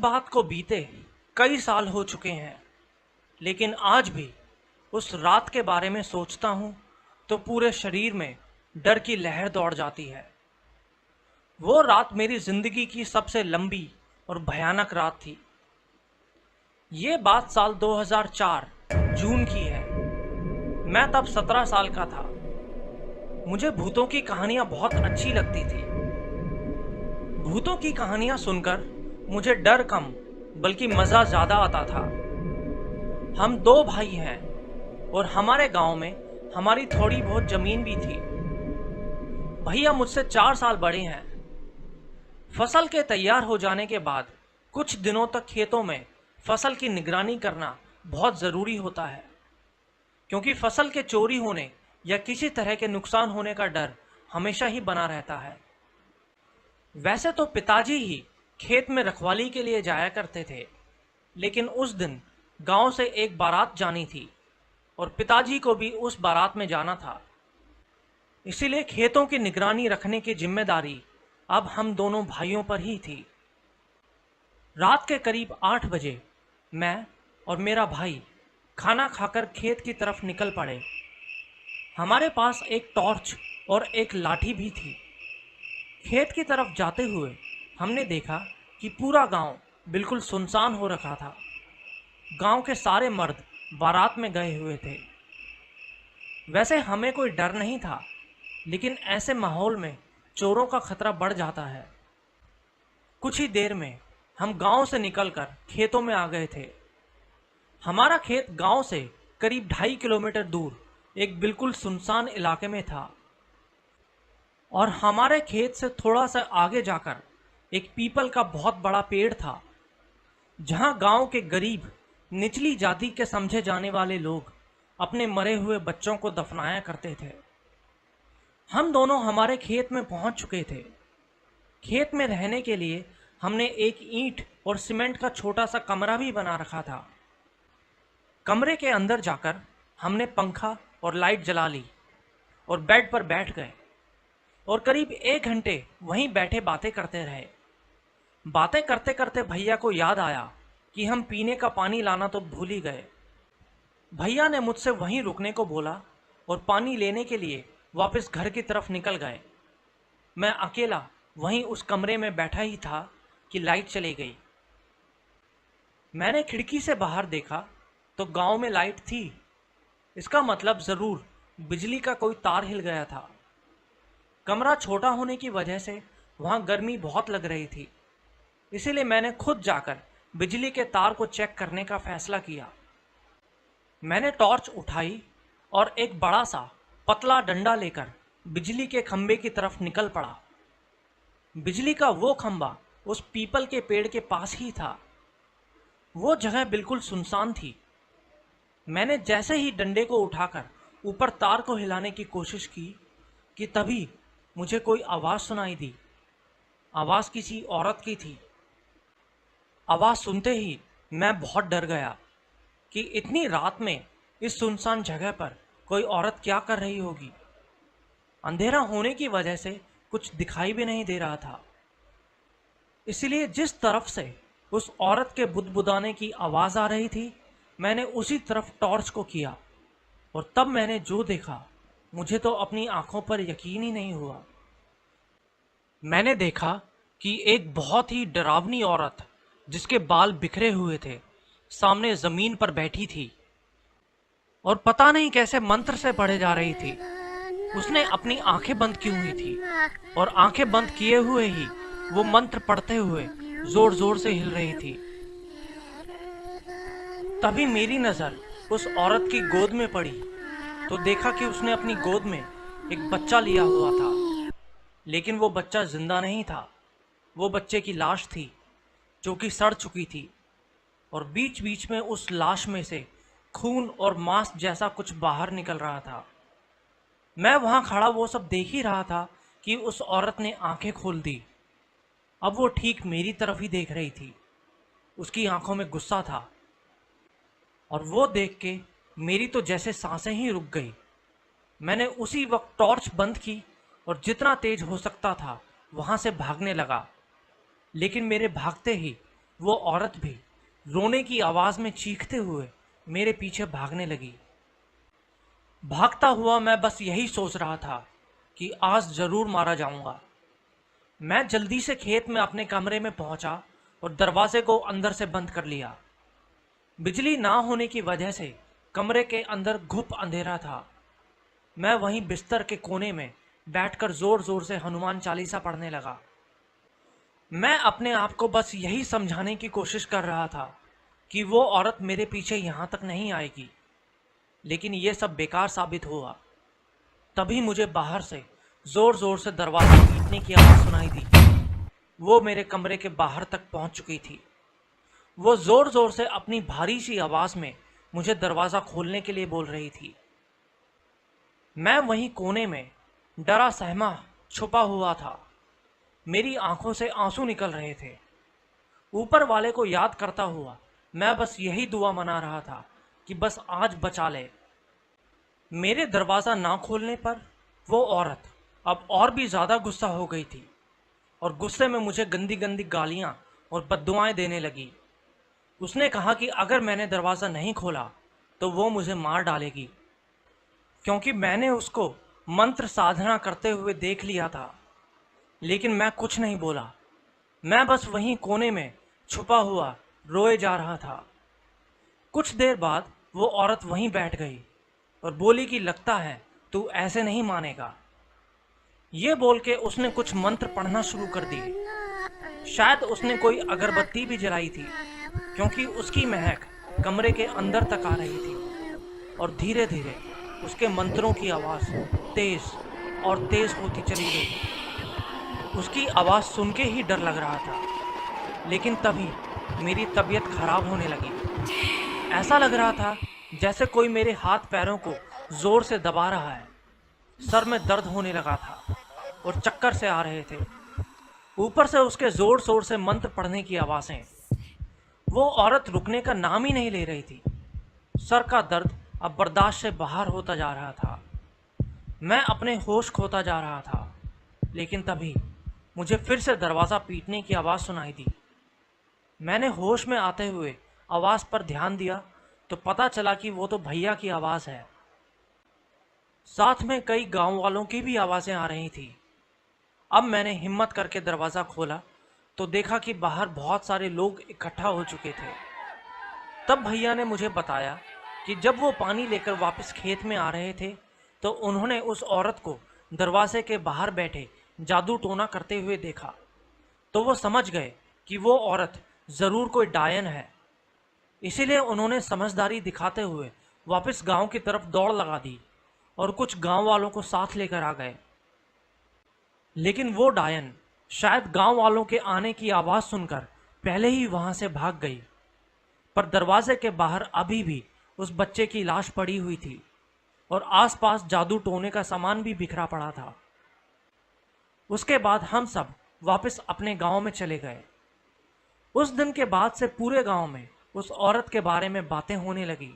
बात को बीते कई साल हो चुके हैं, लेकिन आज भी उस रात के बारे में सोचता हूं तो पूरे शरीर में डर की लहर दौड़ जाती है। वो रात मेरी जिंदगी की सबसे लंबी और भयानक रात थी। ये बात साल 2004 जून की है। मैं तब 17 साल का था। मुझे भूतों की कहानियां बहुत अच्छी लगती थी। भूतों की कहानियां सुनकर मुझे डर कम बल्कि मजा ज्यादा आता था। हम दो भाई हैं और हमारे गांव में हमारी थोड़ी बहुत जमीन भी थी। भैया मुझसे 4 साल बड़े हैं। फसल के तैयार हो जाने के बाद कुछ दिनों तक खेतों में फसल की निगरानी करना बहुत जरूरी होता है, क्योंकि फसल के चोरी होने या किसी तरह के नुकसान होने का डर हमेशा ही बना रहता है। वैसे तो पिताजी ही खेत में रखवाली के लिए जाया करते थे, लेकिन उस दिन गांव से एक बारात जानी थी और पिताजी को भी उस बारात में जाना था। इसीलिए खेतों की निगरानी रखने की जिम्मेदारी अब हम दोनों भाइयों पर ही थी। रात के करीब 8 बजे मैं और मेरा भाई खाना खाकर खेत की तरफ निकल पड़े। हमारे पास एक टॉर्च और एक लाठी भी थी। खेत की तरफ जाते हुए हमने देखा कि पूरा गांव बिल्कुल सुनसान हो रखा था। गांव के सारे मर्द बारात में गए हुए थे। वैसे हमें कोई डर नहीं था, लेकिन ऐसे माहौल में चोरों का खतरा बढ़ जाता है। कुछ ही देर में हम गांव से निकलकर खेतों में आ गए थे। हमारा खेत गांव से करीब 2.5 किलोमीटर दूर एक बिल्कुल सुनसान इलाके में था और हमारे खेत से थोड़ा सा आगे जाकर एक पीपल का बहुत बड़ा पेड़ था, जहां गांव के गरीब निचली जाति के समझे जाने वाले लोग अपने मरे हुए बच्चों को दफनाया करते थे। हम दोनों हमारे खेत में पहुंच चुके थे। खेत में रहने के लिए हमने एक ईंट और सीमेंट का छोटा सा कमरा भी बना रखा था। कमरे के अंदर जाकर हमने पंखा और लाइट जला ली और बेड पर बैठ गए और करीब 1 घंटे वहीं बैठे बातें करते रहे। बातें करते करते भैया को याद आया कि हम पीने का पानी लाना तो भूल ही गए। भैया ने मुझसे वहीं रुकने को बोला और पानी लेने के लिए वापस घर की तरफ निकल गए। मैं अकेला वहीं उस कमरे में बैठा ही था कि लाइट चली गई। मैंने खिड़की से बाहर देखा तो गांव में लाइट थी। इसका मतलब जरूर बिजली का कोई तार हिल गया था। कमरा छोटा होने की वजह से वहां गर्मी बहुत लग रही थी। इसीलिए मैंने खुद जाकर बिजली के तार को चेक करने का फैसला किया। मैंने टॉर्च उठाई और एक बड़ा सा पतला डंडा लेकर बिजली के खंबे की तरफ निकल पड़ा। बिजली का वो खंबा उस पीपल के पेड़ के पास ही था। वो जगह बिल्कुल सुनसान थी। मैंने जैसे ही डंडे को उठाकर ऊपर तार को हिलाने की कोशिश की कि तभी मुझे कोई आवाज सुनाई दी। आवाज किसी औरत की थी। आवाज सुनते ही मैं बहुत डर गया कि इतनी रात में इस सुनसान जगह पर कोई औरत क्या कर रही होगी। अंधेरा होने की वजह से कुछ दिखाई भी नहीं दे रहा था। इसलिए जिस तरफ से उस औरत के बुदबुदाने की आवाज आ रही थी, मैंने उसी तरफ टॉर्च को किया और तब मैंने जो देखा, मुझे तो अपनी आंखों पर यकीन ही नहीं हुआ। मैंने देखा कि एक बहुत ही डरावनी औरत, जिसके बाल बिखरे हुए थे, सामने जमीन पर बैठी थी और पता नहीं कैसे मंत्र से पढ़े जा रही थी। उसने अपनी आंखें बंद की हुई थी और आंखें बंद किए हुए ही वो मंत्र पढ़ते हुए जोर जोर से हिल रही थी। तभी मेरी नजर उस औरत की गोद में पड़ी तो देखा कि उसने अपनी गोद में एक बच्चा लिया हुआ था, लेकिन वो बच्चा जिंदा नहीं था। वो बच्चे की लाश थी जो कि सड़ चुकी थी और बीच बीच में उस लाश में से खून और मांस जैसा कुछ बाहर निकल रहा था। मैं वहां खड़ा वो सब देख ही रहा था कि उस औरत ने आंखें खोल दी। अब वो ठीक मेरी तरफ ही देख रही थी। उसकी आंखों में गुस्सा था और वो देख के मेरी तो जैसे सांसें ही रुक गई। मैंने उसी वक्त टॉर्च बंद की और जितना तेज हो सकता था वहां से भागने लगा, लेकिन मेरे भागते ही वो औरत भी रोने की आवाज में चीखते हुए मेरे पीछे भागने लगी। भागता हुआ मैं बस यही सोच रहा था कि आज जरूर मारा जाऊंगा। मैं जल्दी से खेत में अपने कमरे में पहुंचा और दरवाजे को अंदर से बंद कर लिया। बिजली ना होने की वजह से कमरे के अंदर घुप अंधेरा था। मैं वहीं बिस्तर के कोने में बैठकर जोर जोर से हनुमान चालीसा पढ़ने लगा। मैं अपने आप को बस यही समझाने की कोशिश कर रहा था कि वो औरत मेरे पीछे यहां तक नहीं आएगी, लेकिन ये सब बेकार साबित हुआ। तभी मुझे बाहर से जोर जोर से दरवाजा पीटने की आवाज सुनाई दी। वो मेरे कमरे के बाहर तक पहुंच चुकी थी। वो जोर जोर से अपनी भारी सी आवाज में मुझे दरवाजा खोलने के लिए बोल रही थी। मैं वहीं कोने में डरा सहमा छुपा हुआ था। मेरी आंखों से आंसू निकल रहे थे। ऊपर वाले को याद करता हुआ मैं बस यही दुआ मना रहा था कि बस आज बचा ले। मेरे दरवाजा ना खोलने पर वो औरत अब और भी ज्यादा गुस्सा हो गई थी और गुस्से में मुझे गंदी गंदी गालियां और बद्दुआएं देने लगी। उसने कहा कि अगर मैंने दरवाजा नहीं खोला तो वो मुझे मार डालेगी, क्योंकि मैंने उसको मंत्र साधना करते हुए देख लिया था। लेकिन मैं कुछ नहीं बोला। मैं बस वहीं कोने में छुपा हुआ रोए जा रहा था। कुछ देर बाद वो औरत वहीं बैठ गई और बोली कि लगता है तू ऐसे नहीं मानेगा। ये बोल के उसने कुछ मंत्र पढ़ना शुरू कर दिए। शायद उसने कोई अगरबत्ती भी जलाई थी, क्योंकि उसकी महक कमरे के अंदर तक आ रही थी और धीरे धीरे उसके मंत्रों की आवाज तेज और तेज होती चली गई। उसकी आवाज सुन के ही डर लग रहा था, लेकिन तभी मेरी तबीयत खराब होने लगी। ऐसा लग रहा था जैसे कोई मेरे हाथ पैरों को जोर से दबा रहा है। सर में दर्द होने लगा था और चक्कर से आ रहे थे। ऊपर से उसके जोर शोर से मंत्र पढ़ने की आवाजें। वो औरत रुकने का नाम ही नहीं ले रही थी। सर का दर्द अब बर्दाश्त से बाहर होता जा रहा था। मैं अपने होश खोता जा रहा था, लेकिन तभी मुझे फिर से दरवाज़ा पीटने की आवाज़ सुनाई दी। मैंने होश में आते हुए आवाज़ पर ध्यान दिया तो पता चला कि वो तो भैया की आवाज़ है। साथ में कई गांव वालों की भी आवाज़ें आ रही थी। अब मैंने हिम्मत करके दरवाज़ा खोला तो देखा कि बाहर बहुत सारे लोग इकट्ठा हो चुके थे। तब भैया ने मुझे बताया कि जब वो पानी लेकर वापस खेत में आ रहे थे तो उन्होंने उस औरत को दरवाजे के बाहर बैठे जादू टोना करते हुए देखा। तो वो समझ गए कि वो औरत जरूर कोई डायन है। इसीलिए उन्होंने समझदारी दिखाते हुए वापस गांव की तरफ दौड़ लगा दी और कुछ गांव वालों को साथ लेकर आ गए। लेकिन वो डायन शायद गांव वालों के आने की आवाज सुनकर पहले ही वहां से भाग गई। पर दरवाजे के बाहर अभी भी उस बच्चे की लाश पड़ी हुई थी और आसपास जादू टोने का सामान भी बिखरा पड़ा था। उसके बाद हम सब वापस अपने गांव में चले गए। उस दिन के बाद से पूरे गांव में उस औरत के बारे में बातें होने लगी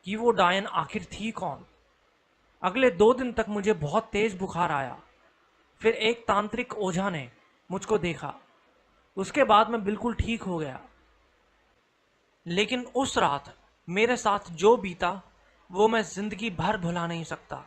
कि वो डायन आखिर थी कौन। अगले 2 दिन तक मुझे बहुत तेज बुखार आया। फिर एक तांत्रिक ओझा ने मुझको देखा। उसके बाद मैं बिल्कुल ठीक हो गया। लेकिन उस रात मेरे साथ जो बीता वो मैं जिंदगी भर भुला नहीं सकता।